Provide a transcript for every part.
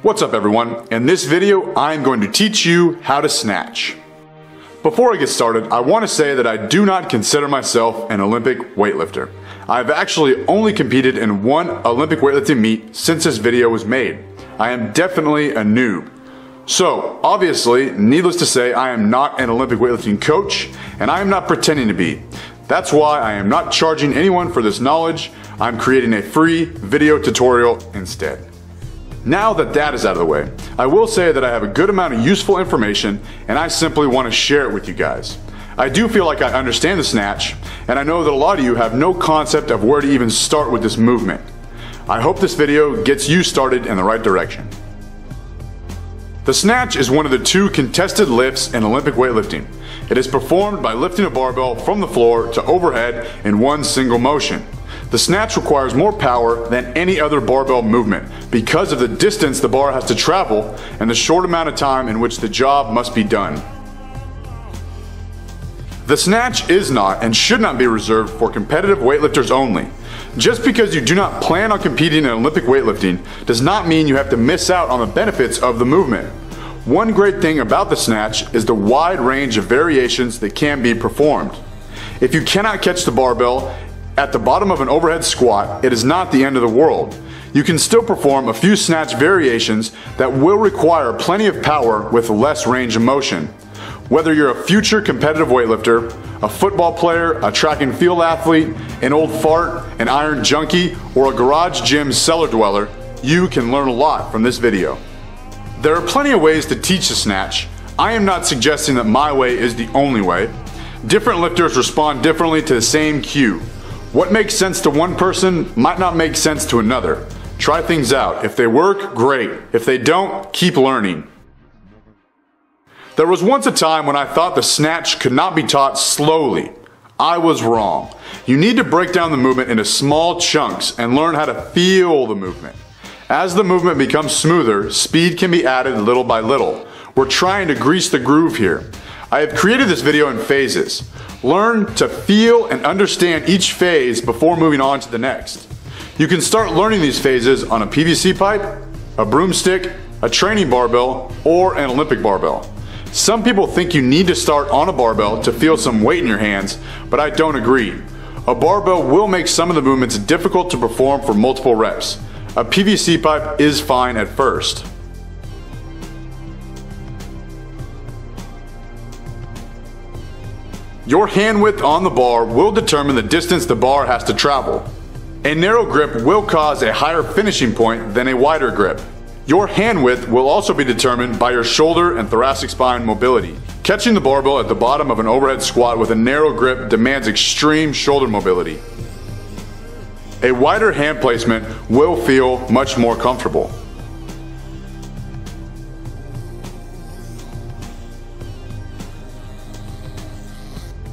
What's up everyone? In this video, I'm going to teach you how to snatch. Before I get started, I want to say that I do not consider myself an Olympic weightlifter. I've actually only competed in one Olympic weightlifting meet since this video was made. I am definitely a noob. So, obviously, needless to say, I am not an Olympic weightlifting coach, and I am not pretending to be. That's why I am not charging anyone for this knowledge. I'm creating a free video tutorial instead. Now that is out of the way, I will say that I have a good amount of useful information and I simply want to share it with you guys. I do feel like I understand the snatch, and I know that a lot of you have no concept of where to even start with this movement. I hope this video gets you started in the right direction. The snatch is one of the two contested lifts in Olympic weightlifting. It is performed by lifting a barbell from the floor to overhead in one single motion. The snatch requires more power than any other barbell movement because of the distance the bar has to travel and the short amount of time in which the job must be done. The snatch is not and should not be reserved for competitive weightlifters only. Just because you do not plan on competing in Olympic weightlifting does not mean you have to miss out on the benefits of the movement. One great thing about the snatch is the wide range of variations that can be performed. If you cannot catch the barbell at the bottom of an overhead squat, it is not the end of the world. You can still perform a few snatch variations that will require plenty of power with less range of motion. Whether you're a future competitive weightlifter, a football player, a track and field athlete, an old fart, an iron junkie, or a garage gym cellar dweller, you can learn a lot from this video. There are plenty of ways to teach the snatch. I am not suggesting that my way is the only way. Different lifters respond differently to the same cue. What makes sense to one person might not make sense to another. Try things out. If they work, great. If they don't, keep learning. There was once a time when I thought the snatch could not be taught slowly. I was wrong. You need to break down the movement into small chunks and learn how to feel the movement. As the movement becomes smoother, speed can be added little by little. We're trying to grease the groove here. I have created this video in phases. Learn to feel and understand each phase before moving on to the next. You can start learning these phases on a PVC pipe, a broomstick, a training barbell, or an Olympic barbell. Some people think you need to start on a barbell to feel some weight in your hands, but I don't agree. A barbell will make some of the movements difficult to perform for multiple reps. A PVC pipe is fine at first. Your hand width on the bar will determine the distance the bar has to travel. A narrow grip will cause a higher finishing point than a wider grip. Your hand width will also be determined by your shoulder and thoracic spine mobility. Catching the barbell at the bottom of an overhead squat with a narrow grip demands extreme shoulder mobility. A wider hand placement will feel much more comfortable.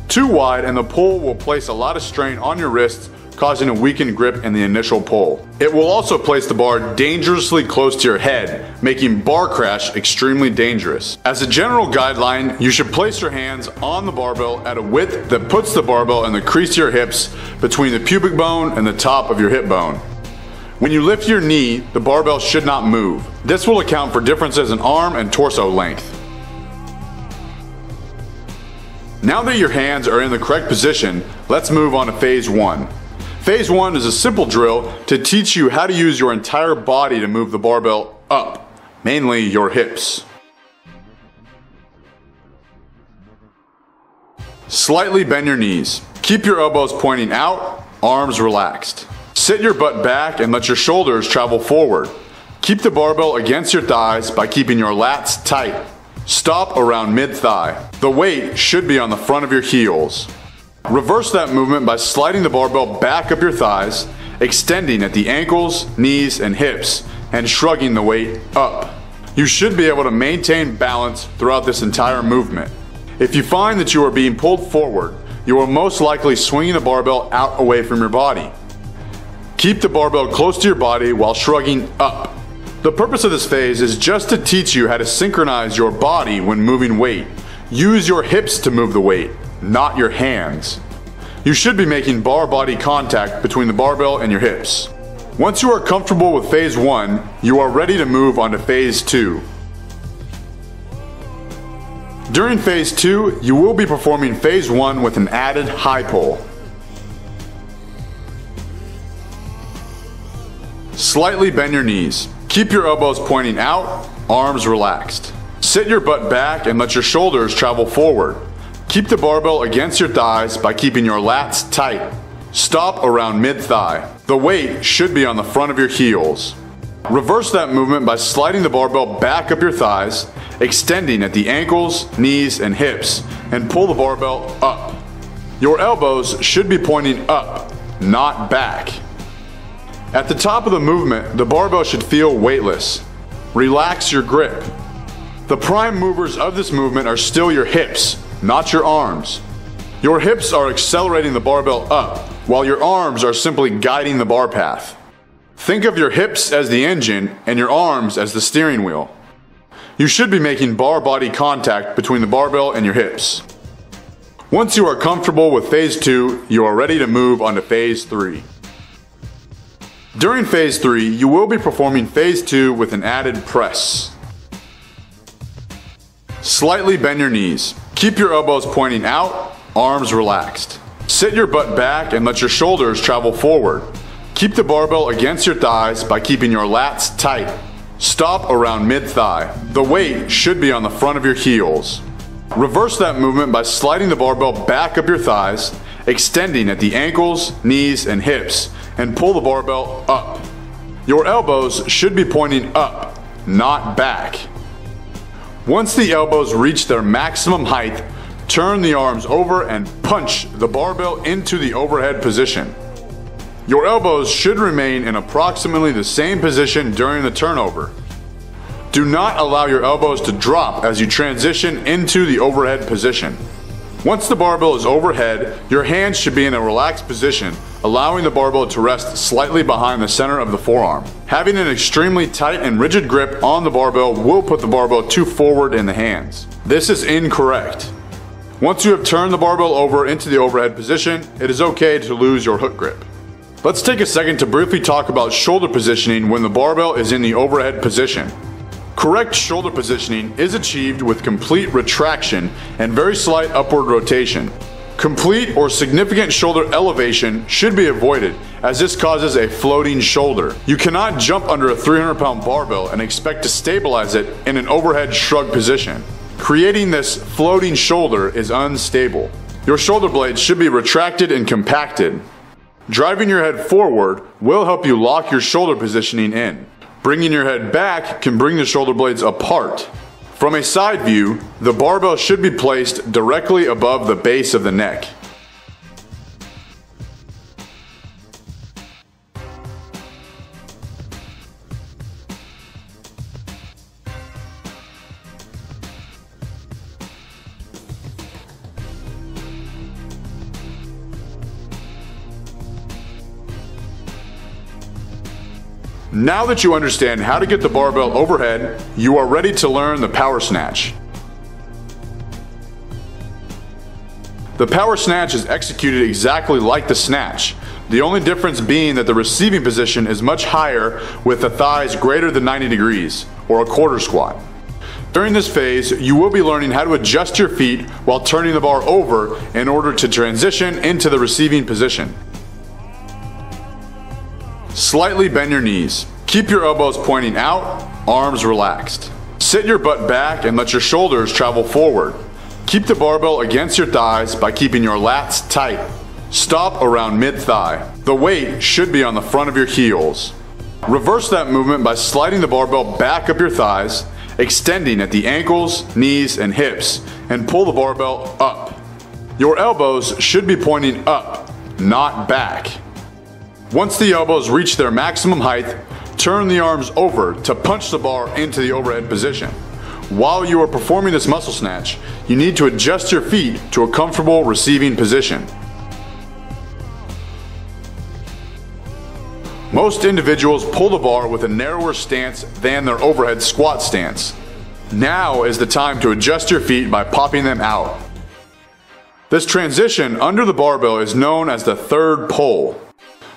Too wide and the pull will place a lot of strain on your wrists, causing a weakened grip in the initial pull. It will also place the bar dangerously close to your head, making bar crash extremely dangerous. As a general guideline, you should place your hands on the barbell at a width that puts the barbell in the crease of your hips between the pubic bone and the top of your hip bone. When you lift your knee, the barbell should not move. This will account for differences in arm and torso length. Now that your hands are in the correct position, let's move on to phase 1. Phase 1 is a simple drill to teach you how to use your entire body to move the barbell up, mainly your hips. Slightly bend your knees. Keep your elbows pointing out, arms relaxed. Sit your butt back and let your shoulders travel forward. Keep the barbell against your thighs by keeping your lats tight. Stop around mid-thigh. The weight should be on the front of your heels. Reverse that movement by sliding the barbell back up your thighs, extending at the ankles, knees, and hips, and shrugging the weight up. You should be able to maintain balance throughout this entire movement. If you find that you are being pulled forward, you are most likely swinging the barbell out away from your body. Keep the barbell close to your body while shrugging up. The purpose of this phase is just to teach you how to synchronize your body when moving weight. Use your hips to move the weight, not your hands. You should be making bar body contact between the barbell and your hips. Once you are comfortable with phase 1, you are ready to move on to phase 2. During phase 2, you will be performing phase 1 with an added high pull. Slightly bend your knees. Keep your elbows pointing out, arms relaxed. Sit your butt back and let your shoulders travel forward. Keep the barbell against your thighs by keeping your lats tight. Stop around mid-thigh. The weight should be on the front of your heels. Reverse that movement by sliding the barbell back up your thighs, extending at the ankles, knees, and hips, and pull the barbell up. Your elbows should be pointing up, not back. At the top of the movement, the barbell should feel weightless. Relax your grip. The prime movers of this movement are still your hips, not your arms. Your hips are accelerating the barbell up, while your arms are simply guiding the bar path. Think of your hips as the engine and your arms as the steering wheel. You should be making bar body contact between the barbell and your hips. Once you are comfortable with phase 2, you are ready to move on to phase 3. During phase 3, you will be performing phase 2 with an added press. Slightly bend your knees. Keep your elbows pointing out, arms relaxed. Sit your butt back and let your shoulders travel forward. Keep the barbell against your thighs by keeping your lats tight. Stop around mid-thigh. The weight should be on the front of your heels. Reverse that movement by sliding the barbell back up your thighs, extending at the ankles, knees, and hips, and pull the barbell up. Your elbows should be pointing up, not back. Once the elbows reach their maximum height, turn the arms over and punch the barbell into the overhead position. Your elbows should remain in approximately the same position during the turnover. Do not allow your elbows to drop as you transition into the overhead position. Once the barbell is overhead, your hands should be in a relaxed position, allowing the barbell to rest slightly behind the center of the forearm. Having an extremely tight and rigid grip on the barbell will put the barbell too forward in the hands. This is incorrect. Once you have turned the barbell over into the overhead position, it is okay to lose your hook grip. Let's take a second to briefly talk about shoulder positioning when the barbell is in the overhead position. Correct shoulder positioning is achieved with complete retraction and very slight upward rotation. Complete or significant shoulder elevation should be avoided, as this causes a floating shoulder. You cannot jump under a 300-pound barbell and expect to stabilize it in an overhead shrug position. Creating this floating shoulder is unstable. Your shoulder blades should be retracted and compacted. Driving your head forward will help you lock your shoulder positioning in. Bringing your head back can bring the shoulder blades apart. From a side view, the barbell should be placed directly above the base of the neck. Now that you understand how to get the barbell overhead, you are ready to learn the power snatch. The power snatch is executed exactly like the snatch, the only difference being that the receiving position is much higher with the thighs greater than 90 degrees, or a quarter squat. During this phase, you will be learning how to adjust your feet while turning the bar over in order to transition into the receiving position. Slightly bend your knees. Keep your elbows pointing out, arms relaxed. Sit your butt back and let your shoulders travel forward. Keep the barbell against your thighs by keeping your lats tight. Stop around mid-thigh. The weight should be on the front of your heels. Reverse that movement by sliding the barbell back up your thighs, extending at the ankles, knees, and hips, and pull the barbell up. Your elbows should be pointing up, not back. Once the elbows reach their maximum height, turn the arms over to punch the bar into the overhead position. While you are performing this muscle snatch, you need to adjust your feet to a comfortable receiving position. Most individuals pull the bar with a narrower stance than their overhead squat stance. Now is the time to adjust your feet by popping them out. This transition under the barbell is known as the third pull.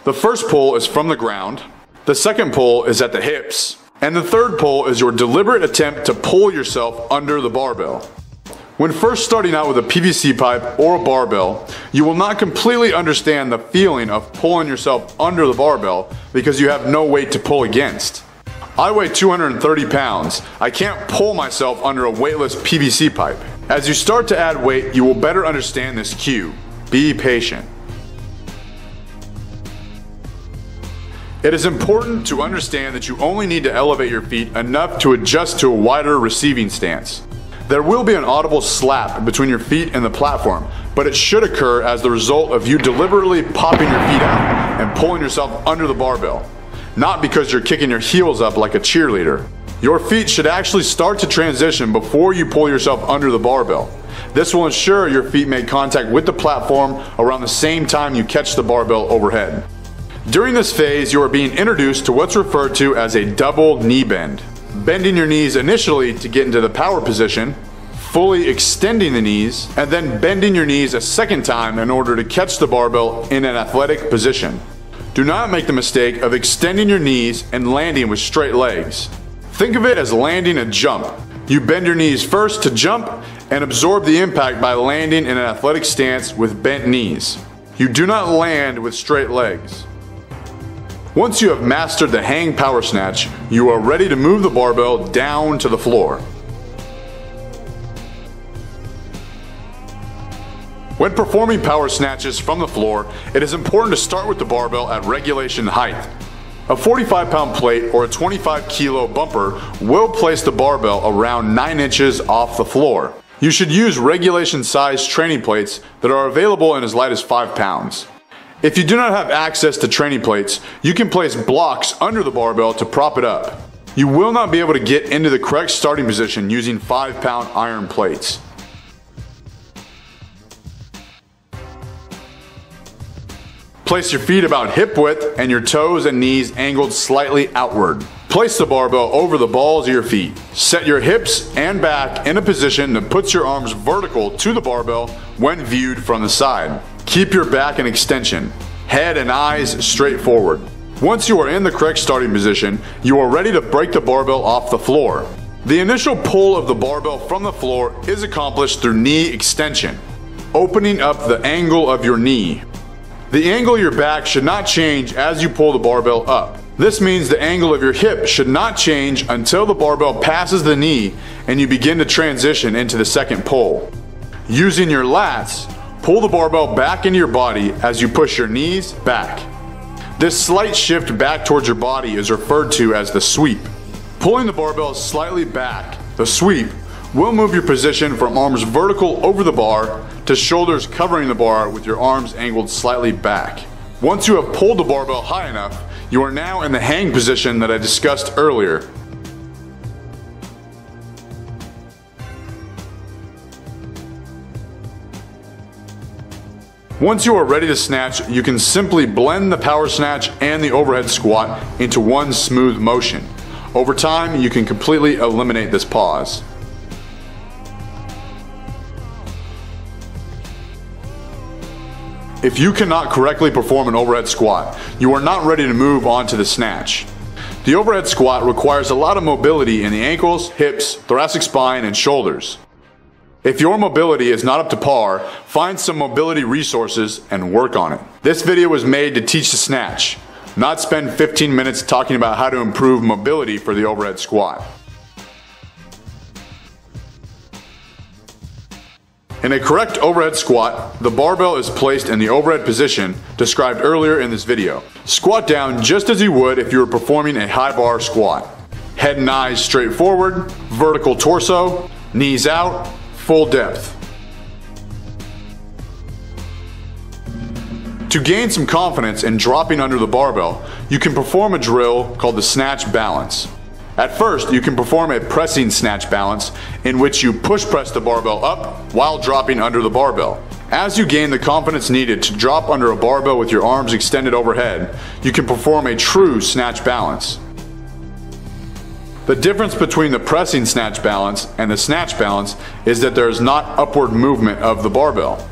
The first pull is from the ground, The second pull is at the hips. And the third pull is your deliberate attempt to pull yourself under the barbell. When first starting out with a PVC pipe or a barbell, you will not completely understand the feeling of pulling yourself under the barbell because you have no weight to pull against. I weigh 230 pounds. I can't pull myself under a weightless PVC pipe. As you start to add weight, you will better understand this cue. Be patient. It is important to understand that you only need to elevate your feet enough to adjust to a wider receiving stance. There will be an audible slap between your feet and the platform, but it should occur as the result of you deliberately popping your feet out and pulling yourself under the barbell, not because you're kicking your heels up like a cheerleader. Your feet should actually start to transition before you pull yourself under the barbell. This will ensure your feet make contact with the platform around the same time you catch the barbell overhead. During this phase, you are being introduced to what's referred to as a double knee bend. Bending your knees initially to get into the power position, fully extending the knees, and then bending your knees a second time in order to catch the barbell in an athletic position. Do not make the mistake of extending your knees and landing with straight legs. Think of it as landing a jump. You bend your knees first to jump and absorb the impact by landing in an athletic stance with bent knees. You do not land with straight legs. Once you have mastered the hang power snatch, you are ready to move the barbell down to the floor. When performing power snatches from the floor, it is important to start with the barbell at regulation height. A 45-pound plate or a 25-kilo bumper will place the barbell around 9 inches off the floor. You should use regulation size training plates that are available in as light as 5 pounds. If you do not have access to training plates, you can place blocks under the barbell to prop it up. You will not be able to get into the correct starting position using 5-pound iron plates. Place your feet about hip width and your toes and knees angled slightly outward. Place the barbell over the balls of your feet. Set your hips and back in a position that puts your arms vertical to the barbell when viewed from the side. Keep your back in extension, head and eyes straight forward. Once you are in the correct starting position, you are ready to break the barbell off the floor. The initial pull of the barbell from the floor is accomplished through knee extension, opening up the angle of your knee. The angle of your back should not change as you pull the barbell up. This means the angle of your hip should not change until the barbell passes the knee and you begin to transition into the second pull. Using your lats, pull the barbell back into your body as you push your knees back. This slight shift back towards your body is referred to as the sweep. Pulling the barbell slightly back, the sweep, will move your position from arms vertical over the bar to shoulders covering the bar with your arms angled slightly back. Once you have pulled the barbell high enough, you are now in the hang position that I discussed earlier. Once you are ready to snatch, you can simply blend the power snatch and the overhead squat into one smooth motion. Over time, you can completely eliminate this pause. If you cannot correctly perform an overhead squat, you are not ready to move on to the snatch. The overhead squat requires a lot of mobility in the ankles, hips, thoracic spine, and shoulders. If your mobility is not up to par, find some mobility resources and work on it. This video was made to teach the snatch, not spend 15 minutes talking about how to improve mobility for the overhead squat. In a correct overhead squat, the barbell is placed in the overhead position described earlier in this video. Squat down just as you would if you were performing a high bar squat. Head and eyes straight forward, vertical torso, knees out, full depth. To gain some confidence in dropping under the barbell, you can perform a drill called the snatch balance. At first, you can perform a pressing snatch balance in which you push press the barbell up while dropping under the barbell. As you gain the confidence needed to drop under a barbell with your arms extended overhead, you can perform a true snatch balance. The difference between the pressing snatch balance and the snatch balance is that there is not upward movement of the barbell.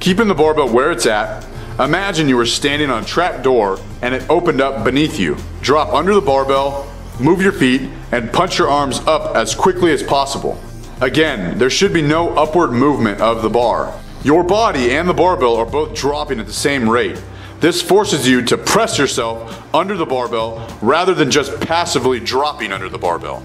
Keeping the barbell where it's at, Imagine you were standing on a trap door and it opened up beneath you. Drop under the barbell, move your feet, and punch your arms up as quickly as possible. Again, there should be no upward movement of the bar. Your body and the barbell are both dropping at the same rate. This forces you to press yourself under the barbell rather than just passively dropping under the barbell.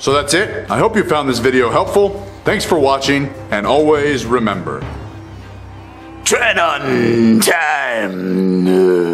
So that's it. I hope you found this video helpful. Thanks for watching, and always remember, tread on time.